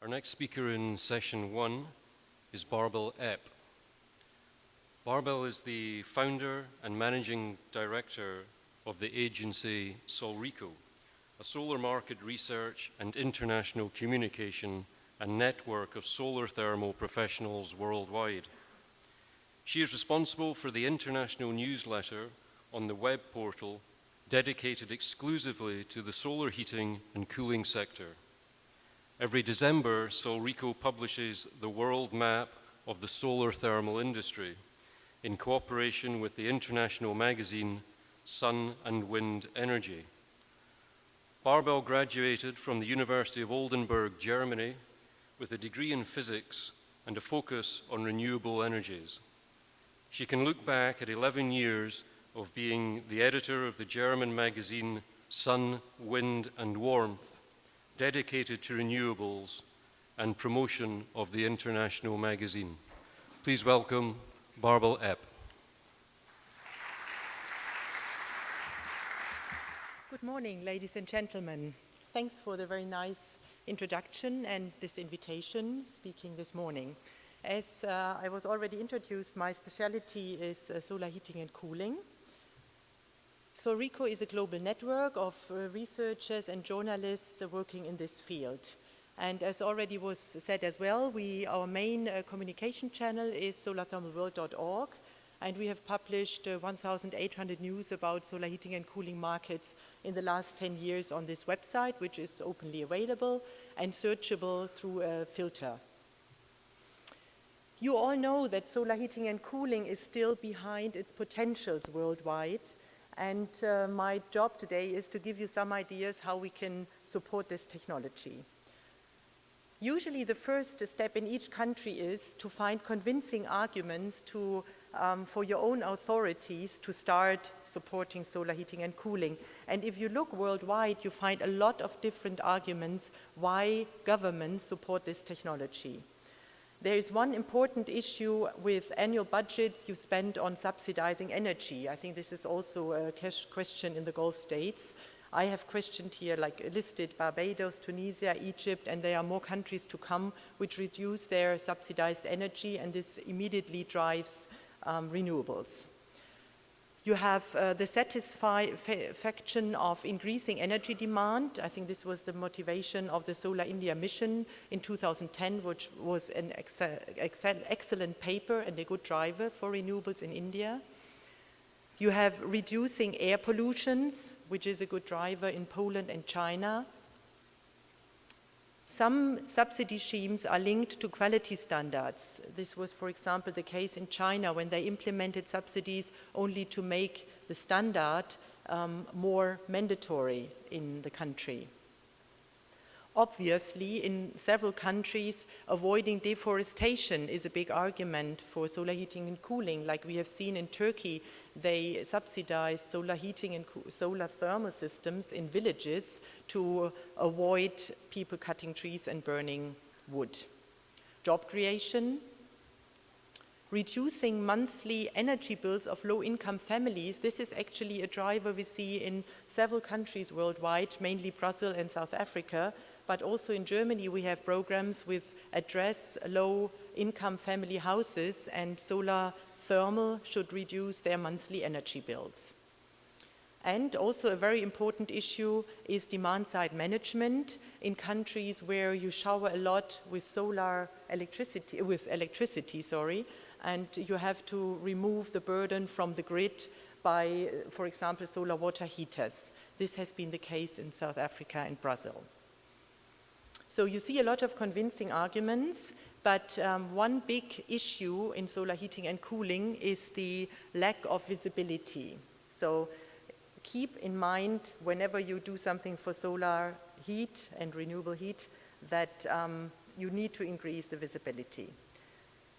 Our next speaker in session 1 is Bärbel Epp. Bärbel is the founder and managing director of the agency Solrico, a solar market research and international communication and network of solar thermal professionals worldwide. She is responsible for the international newsletter on the web portal dedicated exclusively to the solar heating and cooling sector. Every December, Solrico publishes the world map of the solar thermal industry in cooperation with the international magazine Sun and Wind Energy. Bärbel graduated from the University of Oldenburg, Germany, with a degree in physics and a focus on renewable energies. She can look back at 11 years of being the editor of the German magazine Sun, Wind and Warmth, dedicated to renewables and promotion of the international magazine. Please welcome Bärbel Epp. Good morning, ladies and gentlemen. Thanks for the very nice introduction and this invitation speaking this morning. As I was already introduced, my specialty is solar heating and cooling. Solrico is a global network of researchers and journalists working in this field. And as already was said as well, our main communication channel is solarthermalworld.org, and we have published 1,800 news about solar heating and cooling markets in the last 10 years on this website, which is openly available and searchable through a filter. You all know that solar heating and cooling is still behind its potentials worldwide, and my job today is to give you some ideas how we can support this technology. Usually the first step in each country is to find convincing arguments for your own authorities to start supporting solar heating and cooling. And if you look worldwide, you find a lot of different arguments why governments support this technology. There is one important issue with annual budgets you spend on subsidizing energy. I think this is also a question in the Gulf states. I have questioned here, like listed Barbados, Tunisia, Egypt, and there are more countries to come which reduce their subsidized energy, and this immediately drives renewables. You have the satisfaction of increasing energy demand. I think this was the motivation of the Solar India mission in 2010, which was an excellent paper and a good driver for renewables in India. You have reducing air pollutions, which is a good driver in Poland and China. Some subsidy schemes are linked to quality standards. This was, for example, the case in China when they implemented subsidies only to make the standard more mandatory in the country. Obviously, in several countries, avoiding deforestation is a big argument for solar heating and cooling. Like we have seen in Turkey, they subsidize solar heating and solar thermal systems in villages to avoid people cutting trees and burning wood. Job creation, reducing monthly energy bills of low-income families. This is actually a driver we see in several countries worldwide, mainly Brazil and South Africa, but also in Germany we have programs which address low-income family houses, and solar thermal should reduce their monthly energy bills. And also a very important issue is demand-side management in countries where you shower a lot with electricity, and you have to remove the burden from the grid by, for example, solar water heaters. This has been the case in South Africa and Brazil. So you see a lot of convincing arguments, but one big issue in solar heating and cooling is the lack of visibility. So keep in mind whenever you do something for solar heat and renewable heat that you need to increase the visibility.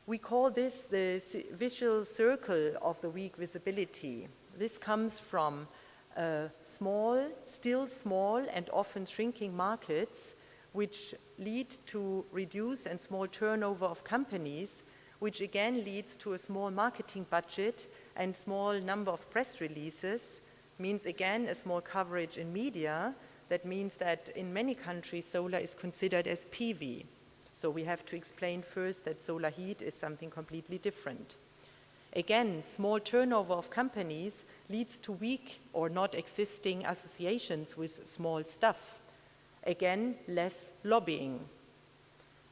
We call this the visual circle of the weak visibility. This comes from still small and often shrinking markets, which lead to reduced and small turnover of companies, which again leads to a small marketing budget and small number of press releases, means again a small coverage in media. That means that in many countries solar is considered as PV. So we have to explain first that solar heat is something completely different. Again, small turnover of companies leads to weak or not existing associations with small stuff. Again, less lobbying.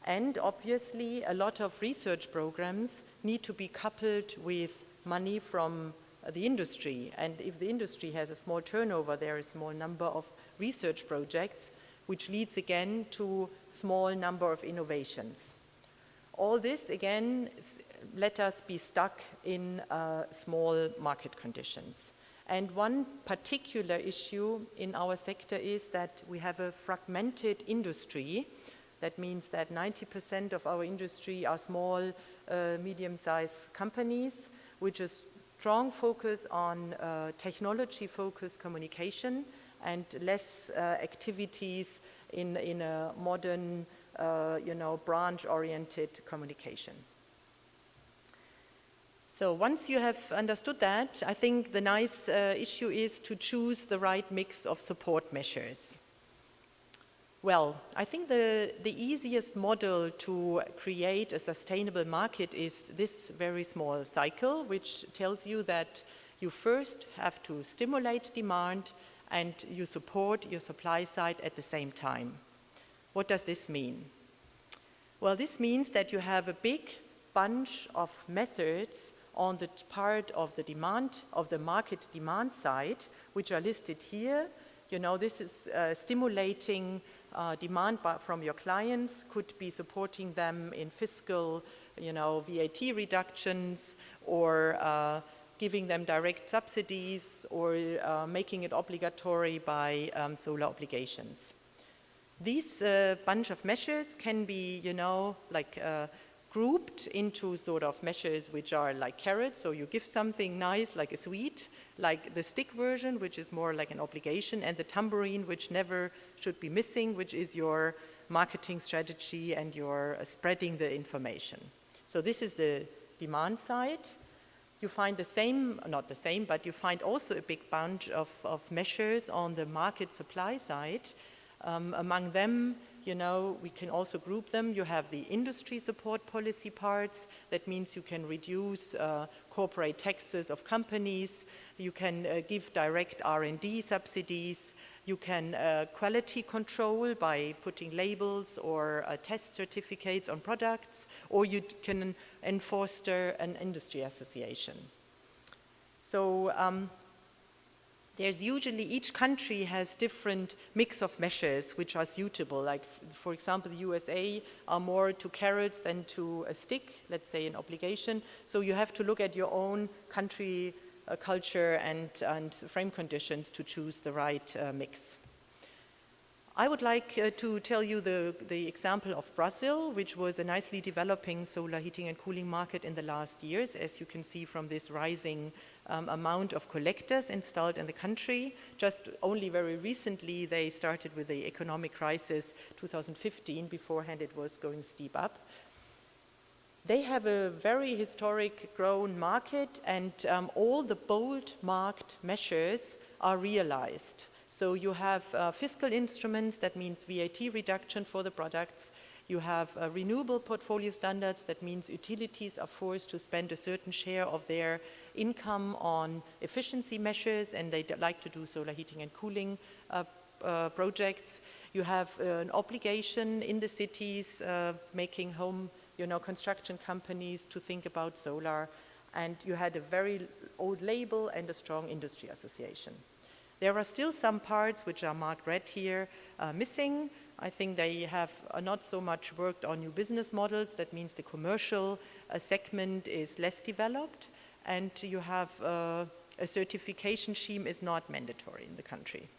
And obviously, a lot of research programs need to be coupled with money from the industry. And if the industry has a small turnover, there is a small number of research projects, which leads again to small number of innovations. All this, again, let us be stuck in small market conditions. And one particular issue in our sector is that we have a fragmented industry. That means that 90% of our industry are small, medium-sized companies, which is strong focus on technology-focused communication and less activities in a modern, branch-oriented communication. So once you have understood that, I think the nice issue is to choose the right mix of support measures. Well, I think the easiest model to create a sustainable market is this very small cycle, which tells you that you first have to stimulate demand and you support your supply side at the same time. What does this mean? Well, this means that you have a big bunch of methods on the part of the demand, of the market demand side, which are listed here. You know, this is stimulating demand from your clients, could be supporting them in fiscal, VAT reductions, or giving them direct subsidies, or making it obligatory by solar obligations. These bunch of measures can be, grouped into sort of measures which are like carrots, so you give something nice like a sweet, like the stick version, which is more like an obligation, and the tambourine, which never should be missing, which is your marketing strategy and your spreading the information. So this is the demand side. You find the same, not the same, but you find also a big bunch of measures on the market supply side. Among them, we can also group them. You have the industry support policy parts. That means you can reduce corporate taxes of companies. You can give direct R&D subsidies. You can quality control by putting labels or test certificates on products, or you can foster an industry association. So there's usually, each country has different mix of measures which are suitable. Like, for example, the USA are more to carrots than to a stick, let's say an obligation. So you have to look at your own country culture and frame conditions to choose the right mix. I would like to tell you the example of Brazil, which was a nicely developing solar heating and cooling market in the last years, as you can see from this rising amount of collectors installed in the country. Just only very recently they started with the economic crisis 2015, beforehand it was going steep up. They have a very historic grown market, and all the bold marked measures are realized. So you have fiscal instruments, that means VAT reduction for the products. You have renewable portfolio standards, that means utilities are forced to spend a certain share of their income on efficiency measures, and they like to do solar heating and cooling projects. You have an obligation in the cities making home, construction companies to think about solar, and you had a very old label and a strong industry association. There are still some parts which are marked red here missing. I think they have not so much worked on new business models. That means the commercial segment is less developed, and you have a certification scheme is not mandatory in the country.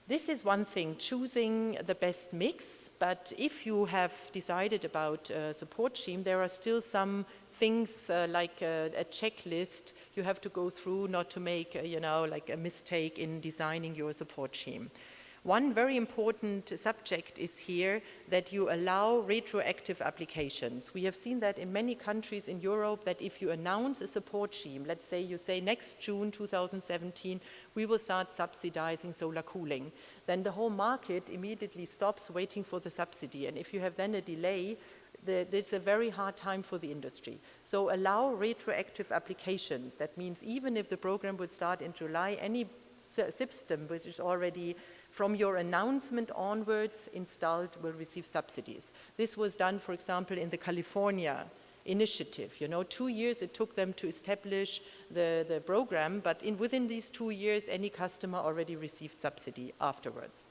This is one thing, choosing the best mix, but if you have decided about a support scheme, there are still some things like a checklist you have to go through not to make, like a mistake in designing your support scheme. One very important subject is here that you allow retroactive applications. We have seen that in many countries in Europe, that if you announce a support scheme, let's say you say next June 2017, we will start subsidizing solar cooling, then the whole market immediately stops waiting for the subsidy. And if you have then a delay, it's a very hard time for the industry. So allow retroactive applications. That means even if the program would start in July, any system which is already from your announcement onwards installed will receive subsidies. This was done, for example, in the California initiative. 2 years it took them to establish the program, but within these 2 years, any customer already received subsidy afterwards.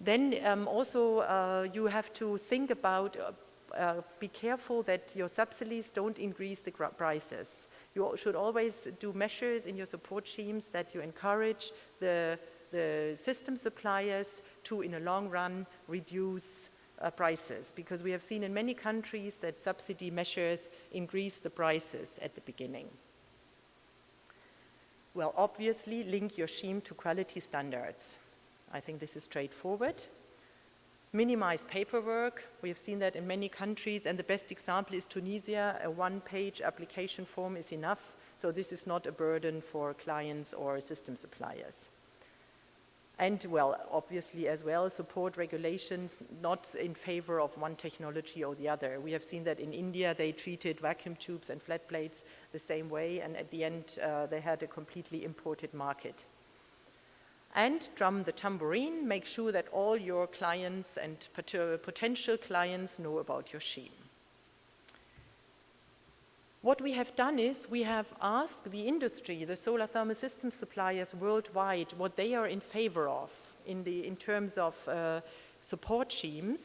Then also you have to think about, be careful that your subsidies don't increase the prices. You should always do measures in your support schemes that you encourage the system suppliers to, in a long run, reduce prices, because we have seen in many countries that subsidy measures increase the prices at the beginning. Well, obviously, link your scheme to quality standards. I think this is straightforward. Minimize paperwork. We have seen that in many countries, and the best example is Tunisia. A one-page application form is enough, so this is not a burden for clients or system suppliers. And, well, obviously as well, support regulations not in favor of one technology or the other. We have seen that in India they treated vacuum tubes and flat plates the same way, and at the end they had a completely imported market. And drum the tambourine, make sure that all your clients and potential clients know about your scheme. What we have done is we have asked the industry, the solar thermal system suppliers worldwide, what they are in favor of in terms of support schemes.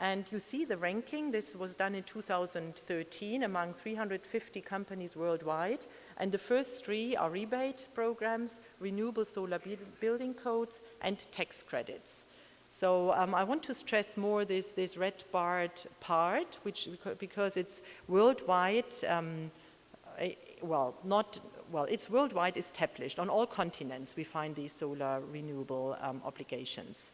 And you see the ranking. This was done in 2013 among 350 companies worldwide. And the first three are rebate programs, renewable solar building codes, and tax credits. So I want to stress more this red barred part, because it's worldwide, it's worldwide established. On all continents we find these solar renewable obligations.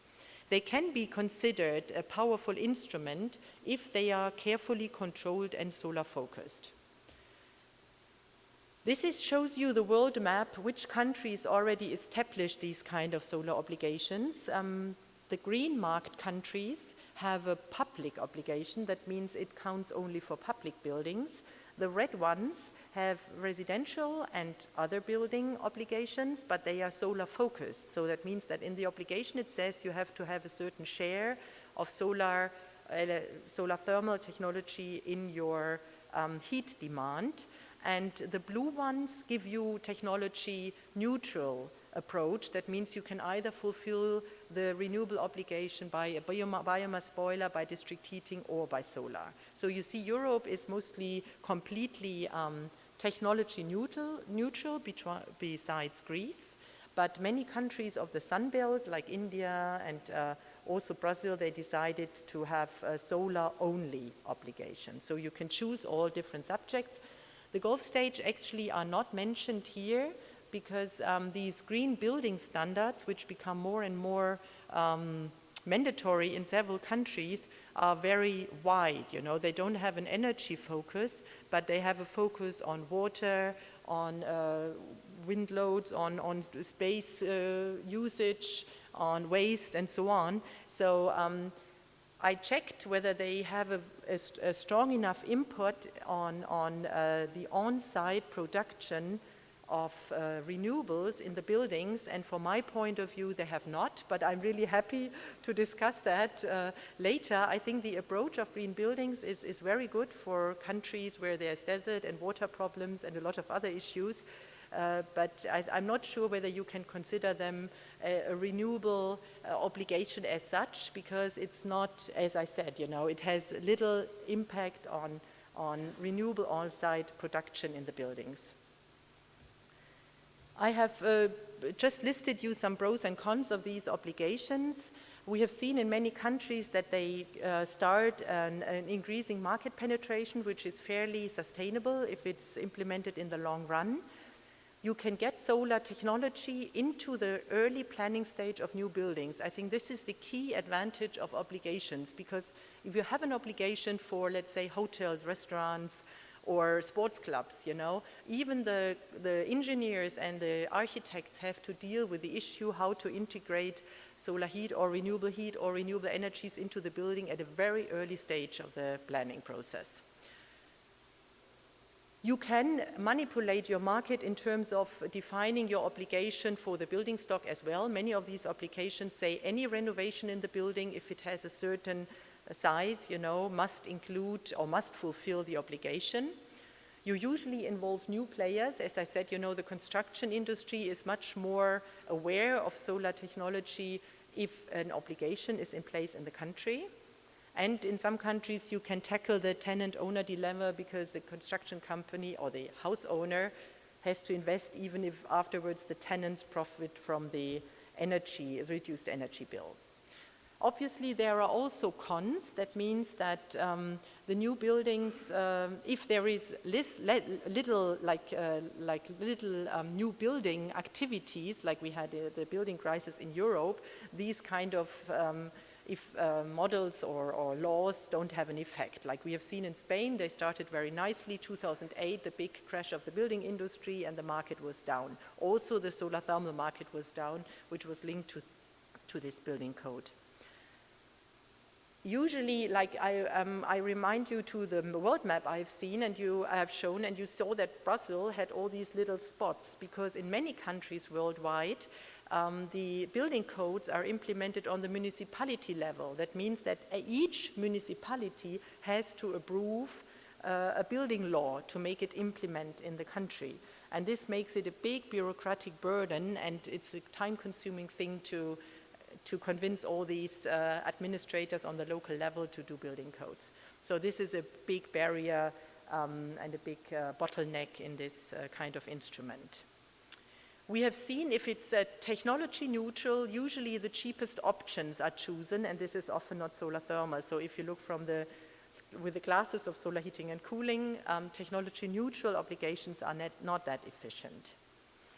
They can be considered a powerful instrument if they are carefully controlled and solar focused. This shows you the world map, which countries already established these kind of solar obligations. The green marked countries have a public obligation. That means it counts only for public buildings. The red ones have residential and other building obligations, but they are solar focused. So that means that in the obligation it says you have to have a certain share of solar thermal technology in your heat demand. And the blue ones give you technology neutral approach. That means you can either fulfill the renewable obligation by a biomass boiler, by district heating, or by solar. So you see Europe is mostly completely technology neutral besides Greece, but many countries of the Sun Belt, like India and also Brazil, they decided to have a solar only obligation. So you can choose all different subjects. The Gulf states actually are not mentioned here, because these green building standards, which become more and more mandatory in several countries, are very wide. They don't have an energy focus, but they have a focus on water, on wind loads, on space usage, on waste, and so on. So I checked whether they have a strong enough input on the on-site production of renewables in the buildings, and from my point of view they have not, but I'm really happy to discuss that later. I think the approach of green buildings is very good for countries where there's desert and water problems and a lot of other issues, but I'm not sure whether you can consider them a renewable obligation as such, because it's not, as I said, it has little impact on renewable on-site production in the buildings. I have just listed you some pros and cons of these obligations. We have seen in many countries that they start an increasing market penetration, which is fairly sustainable if it's implemented in the long run. you can get solar technology into the early planning stage of new buildings. I think this is the key advantage of obligations, because if you have an obligation for, let's say, hotels, restaurants, or sports clubs, you know, even the engineers and the architects have to deal with the issue how to integrate solar heat or renewable energies into the building at a very early stage of the planning process. You can manipulate your market in terms of defining your obligation for the building stock as well. Many of these obligations say any renovation in the building, if it has a certain size, you know, must include or must fulfill the obligation. You usually involve new players. As I said, you know, the construction industry is much more aware of solar technology if an obligation is in place in the country. And in some countries, you can tackle the tenant-owner dilemma because the construction company or the house owner has to invest even if afterwards the tenants profit from the reduced energy bill. Obviously, there are also cons. That means that the new buildings, if there is little new building activities, like we had the building crisis in Europe, these kind of models or laws don't have an effect. Like we have seen in Spain, they started very nicely. 2008, the big crash of the building industry, and the market was down. Also, the solar thermal market was down, which was linked to this building code. Usually, like I remind you to the world map I've seen and I have shown, and you saw that Brazil had all these little spots, because in many countries worldwide, the building codes are implemented on the municipality level. That means that each municipality has to approve a building law to make it implement in the country. And this makes it a big bureaucratic burden, and it's a time-consuming thing to convince all these administrators on the local level to do building codes. So this is a big barrier and a big bottleneck in this kind of instrument. We have seen if it's technology neutral, usually the cheapest options are chosen, and this is often not solar thermal. So if you look with the glasses of solar heating and cooling, technology neutral obligations are not that efficient.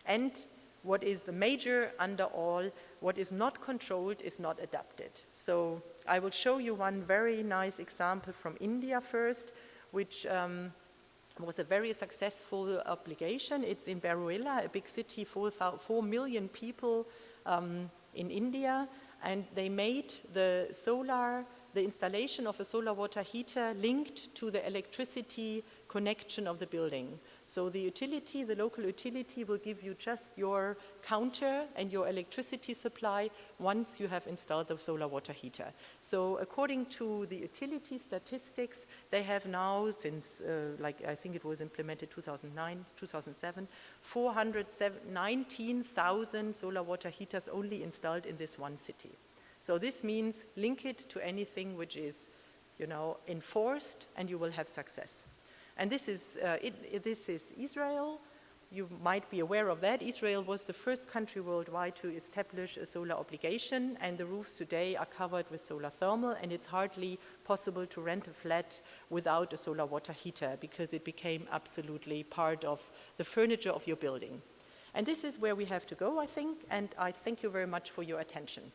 And what is the major under all, what is not controlled is not adapted. So I will show you one very nice example from India first, which was a very successful obligation. It's in Bareilly, a big city, 4 million people in India, and they made the installation of a solar water heater linked to the electricity connection of the building. So the utility, the local utility, will give you just your counter and your electricity supply once you have installed the solar water heater. So according to the utility statistics, they have now, since I think it was implemented 2007, 419,000 solar water heaters only installed in this one city. So this means link it to anything which is, you know, enforced, and you will have success. And this is Israel. You might be aware of that. Israel was the first country worldwide to establish a solar obligation, and the roofs today are covered with solar thermal, and it's hardly possible to rent a flat without a solar water heater, because it became absolutely part of the furniture of your building. And this is where we have to go, I think, and I thank you very much for your attention.